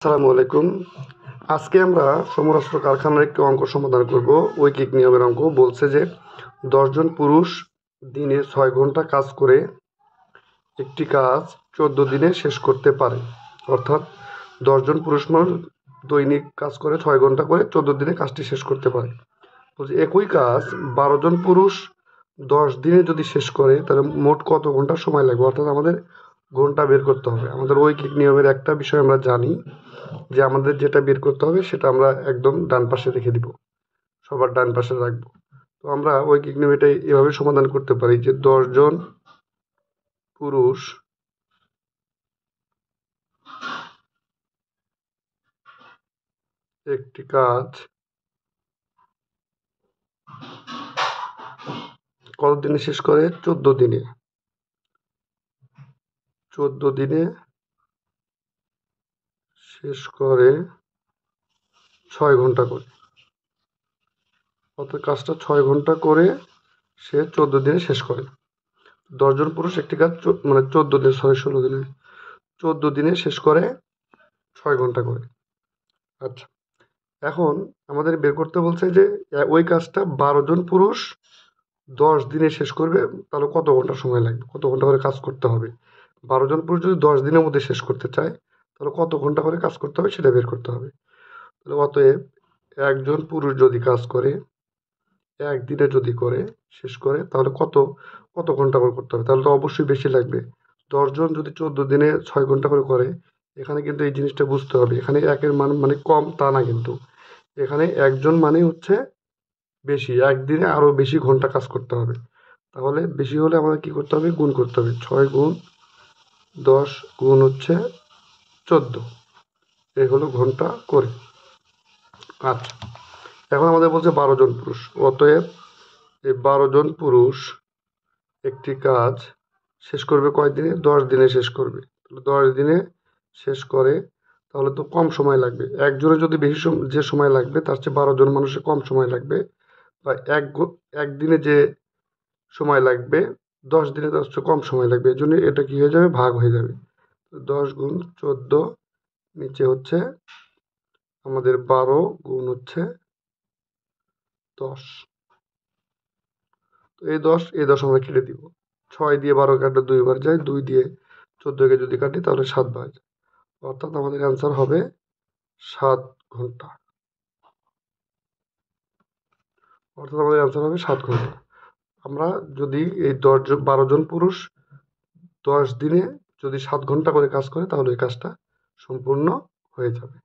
আসসালামু আলাইকুম। আজকে আমরা সমরাস্ত্র কারখানার একটি অঙ্ক সমাধান করব। ঐকিক নিয়মের অঙ্ক। বলছে যে 10 জন পুরুষ দিনে 6 ঘন্টা কাজ করে একটি কাজ 14 দিনে শেষ করতে পারে। অর্থাৎ 10 জন পুরুষ মানুষ দৈনিক কাজ করে 6 ঘন্টা করে 14 দিনে কাজটি শেষ করতে পারে। বলছে একই কাজ 12 জন পুরুষ 10 দিনে যদি শেষ করে তাহলে মোট কত ঘন্টা সময় লাগবে। অর্থাৎ আমাদের ঘন্টা বের করতে হবে। আমাদের ঐকিক নিয়মের একটা বিষয় আমরা জানি যে আমাদের যেটা বের করতে হবে সেটা আমরা একদম ডান পাশে রেখে দিব, সবার ডান পাশে রাখবো। তো আমরা ঐকিক নিয়ম এটা এভাবে সমাধান করতে পারি যে 10 জন পুরুষ একটি কাজ কত দিনে শেষ করে? 14 দিনে। 14 দিনে শেষ করে 6 ঘন্টা করে। অর্থাৎ কাজটা 6 ঘন্টা করে সে 14 দিনে শেষ করে। 10 জন পুরুষ একটি কাজ মানে 14 দিনে, 16 দিনে, 14 দিনে শেষ করে 6 ঘন্টা করে। আচ্ছা, এখন আমাদের বের করতে বলছে যে ওই কাজটা 12 জন পুরুষ 10 দিনে শেষ করবে, তাহলে কত ঘন্টা সময় লাগবে, কত ঘন্টা করে কাজ করতে হবে। 12 জন পুরুষ যদি 10 দিনের মধ্যে শেষ করতে চায় তাহলে কত ঘন্টা করে কাজ করতে হবে সেটা বের করতে হবে। তাহলে অতএব একজন পুরুষ যদি কাজ করে, একদিনে যদি করে শেষ করে, তাহলে কত কত ঘন্টা করে করতে হবে। তাহলে তো অবশ্যই বেশি লাগবে। 10 জন যদি 14 দিনে 6 ঘন্টা করে করে, এখানে কিন্তু এই জিনিসটা বুঝতে হবে। এখানে একের মান মানে কম তা না, কিন্তু এখানে একজন মানে হচ্ছে বেশি, একদিনে আরো বেশি ঘন্টা কাজ করতে হবে। তাহলে বেশি হলে আমাদের কি করতে হবে? গুণ করতে হবে। 6 গুণ 10 গুণ হচ্ছে 14, এই হলো ঘন্টা করে। আচ্ছা, এখন আমাদের বলছে 12 জন পুরুষ। অতএব এই 12 জন পুরুষ একটি কাজ শেষ করবে কয় দিনে? 10 দিনে শেষ করবে। তাহলে 10 দিনে শেষ করে, তাহলে তো কম সময় লাগবে। একজনের যদি বেশি যে সময় লাগবে তার চেয়ে 12 জন মানুষের কম সময় লাগবে। বা একদিনে যে সময় লাগবে 10 দিনে তার চেয়ে কম সময় লাগবে। এই জন্য এটা কি হয়ে যাবে? ভাগ হয়ে যাবে। 10 গুণ 14, নিচে হচ্ছে আমাদের 12 গুণ হচ্ছে 10। তো এই 10 আমরা কেটে দিব। 6 দিয়ে 12 কাটলে 2 বার যায়, 2 দিয়ে 14কে যদি কাটি তাহলে 7 বার যায়। অর্থাৎ আমাদের অ্যান্সার হবে 7 ঘন্টা। অর্থাৎ আমাদের অ্যান্সার হবে 7 ঘন্টা। আমরা যদি এই 12 জন পুরুষ 10 দিনে যদি 7 ঘন্টা করে কাজ করে তাহলে এই কাজটা সম্পূর্ণ হয়ে যাবে।